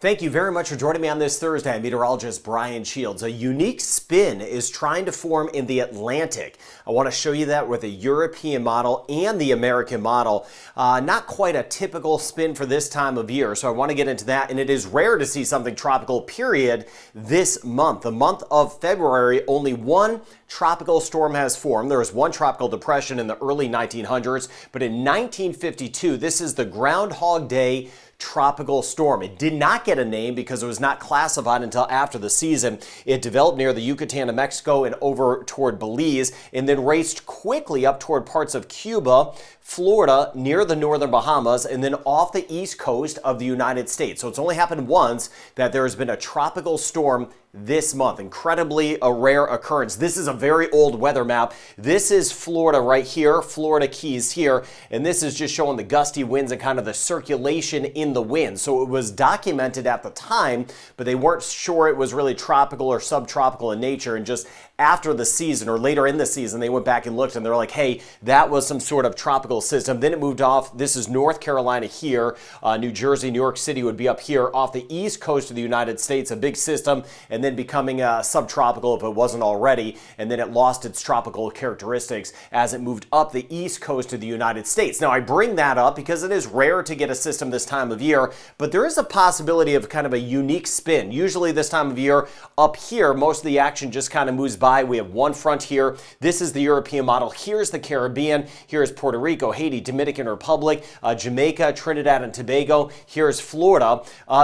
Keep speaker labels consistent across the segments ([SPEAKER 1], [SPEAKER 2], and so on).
[SPEAKER 1] Thank you very much for joining me on this Thursday. I'm meteorologist Brian Shields. A unique spin is trying to form in the Atlantic. I want to show you that with a European model and the American model. Not quite a typical spin for this time of year, so I want to get into that. And it is rare to see something tropical, period, this month. The month of February, only one tropical storm has formed. There was one tropical depression in the early 1900s, but in 1952, this is the Groundhog Day Tropical Storm. It did not get a name because it was not classified until after the season. It developed near the Yucatan of Mexico and over toward Belize, and then raced quickly up toward parts of Cuba, Florida, near the northern Bahamas, and then off the east coast of the United States. So it's only happened once that there has been a tropical storm this month. Incredibly a rare occurrence. This is a very old weather map. This is Florida right here, Florida Keys here, and this is just showing the gusty winds and kind of the circulation in the wind. So it was documented at the time, but they weren't sure it was really tropical or subtropical in nature, and just after the season or later in the season, they went back and looked and they're like, hey, that was some sort of tropical system. Then it moved off. This is North Carolina here. New Jersey, New York City would be up here off the east coast of the United States, a big system, and then becoming subtropical if it wasn't already. And then it lost its tropical characteristics as it moved up the east coast of the United States. Now, I bring that up because it is rare to get a system this time of year, but there is a possibility of kind of a unique spin. Usually this time of year up here, most of the action just kind of moves by. We have one front here. This is the European model. Here's the Caribbean. Here's Puerto Rico, Haiti, Dominican Republic, Jamaica, Trinidad and Tobago. Here's Florida.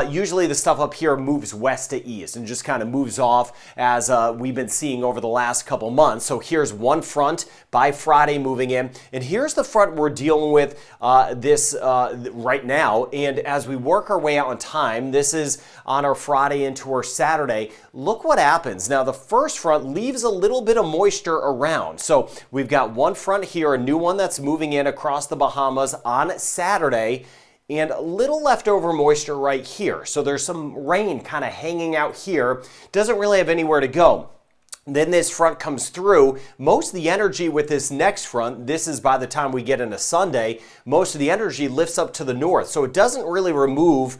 [SPEAKER 1] Usually the stuff up here moves west to east and just kind of moves off as we've been seeing over the last couple months. So here's one front by Friday moving in. And here's the front we're dealing with this right now. And as we work our way out in time, this is on our Friday into our Saturday. Look what happens. Now the first front leaves a little bit of moisture around. So we've got one front here, a new one that's moving in across the Bahamas on Saturday, and a little leftover moisture right here. So there's some rain kind of hanging out here. Doesn't really have anywhere to go. Then this front comes through. Most of the energy with this next front, this is by the time we get into Sunday, most of the energy lifts up to the north. So it doesn't really remove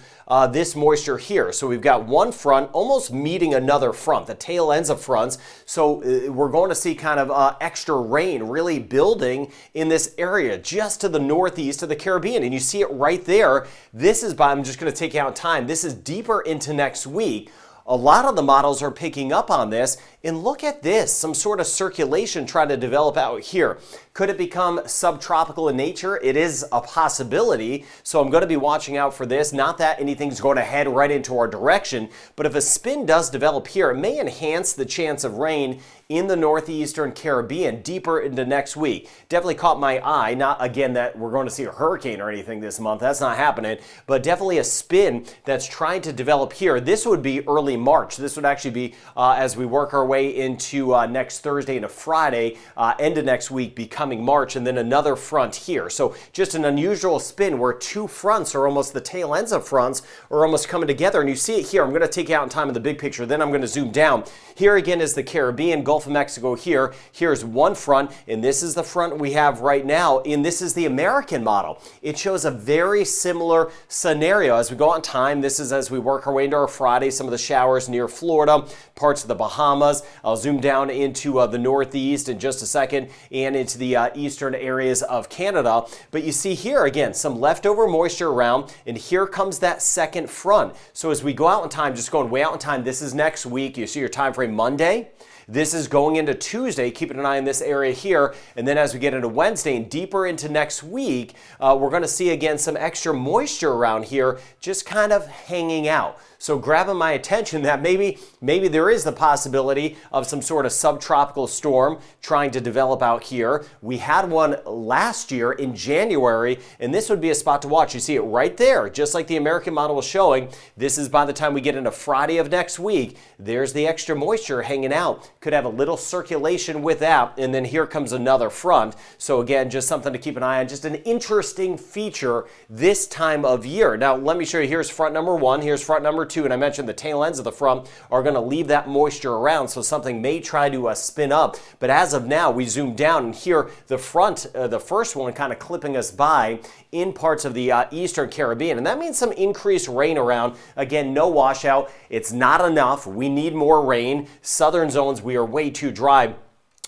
[SPEAKER 1] this moisture here. So we've got one front almost meeting another front, the tail ends of fronts. So we're going to see kind of extra rain really building in this area just to the northeast of the Caribbean. And you see it right there. This is I'm just going to take you out in time. This is deeper into next week. A lot of the models are picking up on this, and look at this, some sort of circulation trying to develop out here. Could it become subtropical in nature? It is a possibility, so I'm going to be watching out for this. Not that anything's going to head right into our direction, but if a spin does develop here, it may enhance the chance of rain in the northeastern Caribbean deeper into next week. Definitely caught my eye. Not again that we're going to see a hurricane or anything this month. That's not happening, but definitely a spin that's trying to develop here. This would be early March. This would actually be as we work our way into next Thursday into Friday, end of next week, becoming March, and then another front here. So just an unusual spin where two fronts are almost the tail ends of fronts are almost coming together. And you see it here. I'm going to take you out in time in the big picture. Then I'm going to zoom down. Here again is the Caribbean, Gulf of Mexico here. Here's one front, and this is the front we have right now, and this is the American model. It shows a very similar scenario as we go on time. This is as we work our way into our Friday, some of the showers near Florida, parts of the Bahamas. I'll zoom down into the northeast in just a second and into the eastern areas of Canada. But you see here again, some leftover moisture around, and here comes that second front. So as we go out in time, just going way out in time, this is next week. You see your time frame Monday. This is going into Tuesday, keeping an eye on this area here. And then as we get into Wednesday and deeper into next week, we're going to see again some extra moisture around here just kind of hanging out. So grabbing my attention that maybe there is the possibility of some sort of subtropical storm trying to develop out here. We had one last year in January, and this would be a spot to watch. You see it right there, just like the American model was showing. This is by the time we get into Friday of next week. There's the extra moisture hanging out. Could have a little circulation with that, and then here comes another front. So again, just something to keep an eye on. Just an interesting feature this time of year. Now, let me show you. Here's front number one. Here's front number two, and I mentioned the tail ends of the front are going to leave that moisture around, so something may try to spin up. But as of now, we zoom down, and here the front, the first one kind of clipping us by in parts of the eastern Caribbean. And that means some increased rain around. Again, no washout. It's not enough. We need more rain. Southern zones, we are way too dry.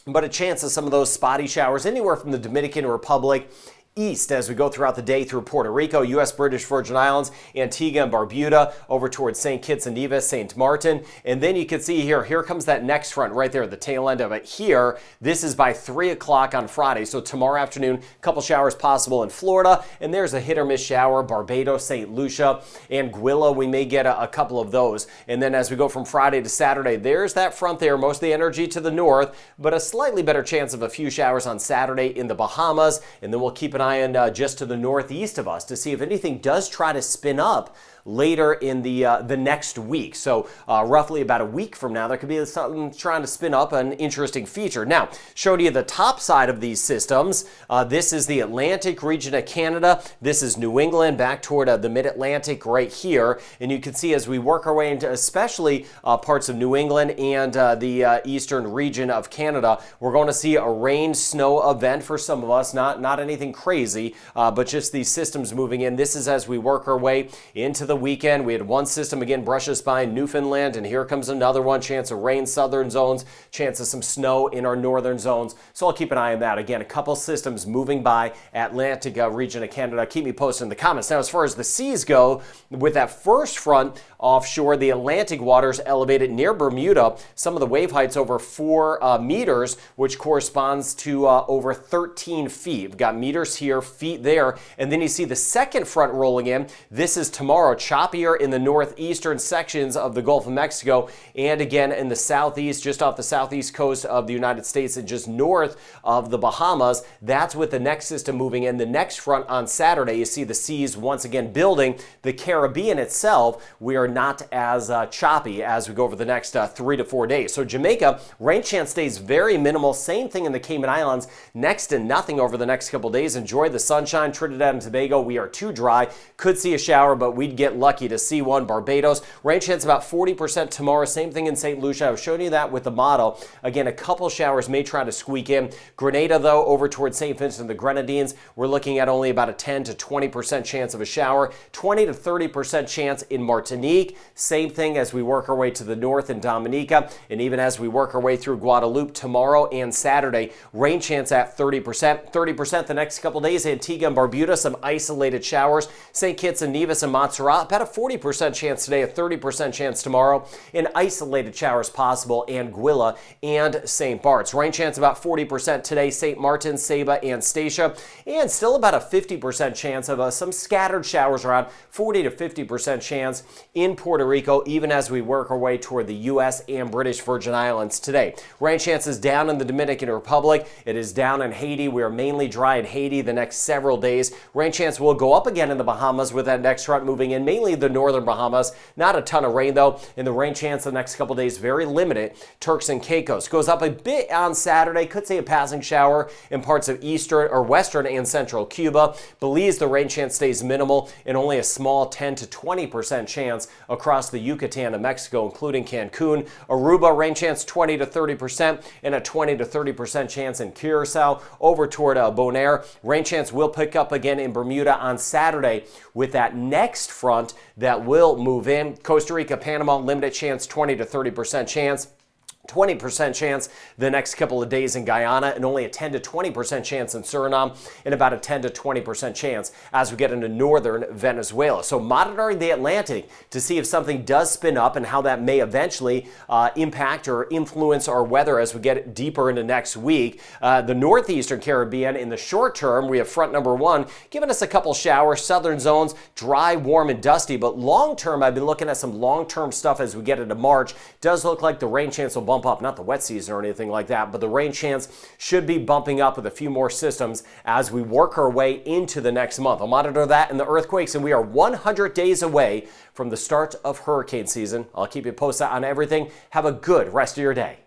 [SPEAKER 1] But a chance of some of those spotty showers anywhere from the Dominican Republic east as we go throughout the day through Puerto Rico, U.S. British Virgin Islands, Antigua and Barbuda, over towards St. Kitts and Nevis, St. Martin. And then you can see here comes that next front right there at the tail end of it here. This is by 3 o'clock on Friday. So tomorrow afternoon, a couple showers possible in Florida. And there's a hit or miss shower, Barbados, St. Lucia, Anguilla. We may get a couple of those. And then as we go from Friday to Saturday, there's that front there, most of the energy to the north, but a slightly better chance of a few showers on Saturday in the Bahamas. And then we'll keep an eye on just to the northeast of us to see if anything does try to spin up later in the next week. So roughly about a week from now, there could be something trying to spin up, an interesting feature. Now, showed you the top side of these systems. This is the Atlantic region of Canada. This is New England, back toward the mid-Atlantic right here. And you can see as we work our way into especially parts of New England and the eastern region of Canada, we're going to see a rain snow event for some of us. Not anything crazy, but just these systems moving in. This is as we work our way into the weekend. We had one system again brush us by in Newfoundland, and here comes another one. Chance of rain, southern zones, chance of some snow in our northern zones. So I'll keep an eye on that. Again, a couple systems moving by Atlantic region of Canada. Keep me posted in the comments. Now, as far as the seas go, with that first front offshore, the Atlantic waters elevated near Bermuda. Some of the wave heights over 4 meters, which corresponds to over 13 feet. We've got meters here, feet there, and then you see the second front rolling in. This is tomorrow. Choppier in the northeastern sections of the Gulf of Mexico, and again in the southeast, just off the southeast coast of the United States and just north of the Bahamas. That's with the next system moving in. The next front on Saturday, you see the seas once again building. The Caribbean itself, we are not as choppy as we go over the next 3 to 4 days. So Jamaica, rain chance stays very minimal. Same thing in the Cayman Islands, next to nothing over the next couple days. Enjoy the sunshine. Trinidad and Tobago, we are too dry. Could see a shower, but we'd get lucky to see one. Barbados, rain chance about 40% tomorrow. Same thing in St. Lucia. I was showing you that with the model. Again, a couple showers may try to squeak in. Grenada, though, over towards St. Vincent and the Grenadines, we're looking at only about a 10 to 20% chance of a shower. 20 to 30% chance in Martinique. Same thing as we work our way to the north in Dominica, and even as we work our way through Guadeloupe tomorrow and Saturday, rain chance at 30%. 30% the next couple days. Antigua and Barbuda, some isolated showers. St. Kitts and Nevis and Montserrat, about a 40% chance today, a 30% chance tomorrow, and isolated showers possible. Anguilla and St. Bart's. Rain chance about 40% today, St. Martin, Saba, and Statia, and still about a 50% chance of some scattered showers around, 40 to 50% chance in Puerto Rico, even as we work our way toward the U.S. and British Virgin Islands today. Rain chances down in the Dominican Republic. It is down in Haiti. We are mainly dry in Haiti the next several days. Rain chance will go up again in the Bahamas with that next front moving in, mainly the northern Bahamas. Not a ton of rain, though, and the rain chance the next couple days very limited. Turks and Caicos goes up a bit on Saturday. Could see a passing shower in parts of eastern or western and central Cuba. Belize, the rain chance stays minimal and only a small 10 to 20% chance across the Yucatan of Mexico, including Cancun. Aruba, rain chance 20 to 30% and a 20 to 30% chance in Curacao. Over toward Bonaire, rain chance will pick up again in Bermuda on Saturday with that next front that will move in. Costa Rica, Panama, limited chance, 20 to 30% chance. 20% chance the next couple of days in Guyana, and only a 10 to 20% chance in Suriname, and about a 10 to 20% chance as we get into northern Venezuela. So monitoring the Atlantic to see if something does spin up and how that may eventually impact or influence our weather as we get deeper into next week. The northeastern Caribbean, in the short term, we have front number 1 giving us a couple showers. Southern zones, dry, warm, and dusty. But long term, I've been looking at some long-term stuff as we get into March. Does look like the rain chance will bump up, not the wet season or anything like that, but the rain chance should be bumping up with a few more systems as we work our way into the next month. I'll monitor that and the earthquakes, and we are 100 days away from the start of hurricane season. I'll keep you posted on everything. Have a good rest of your day.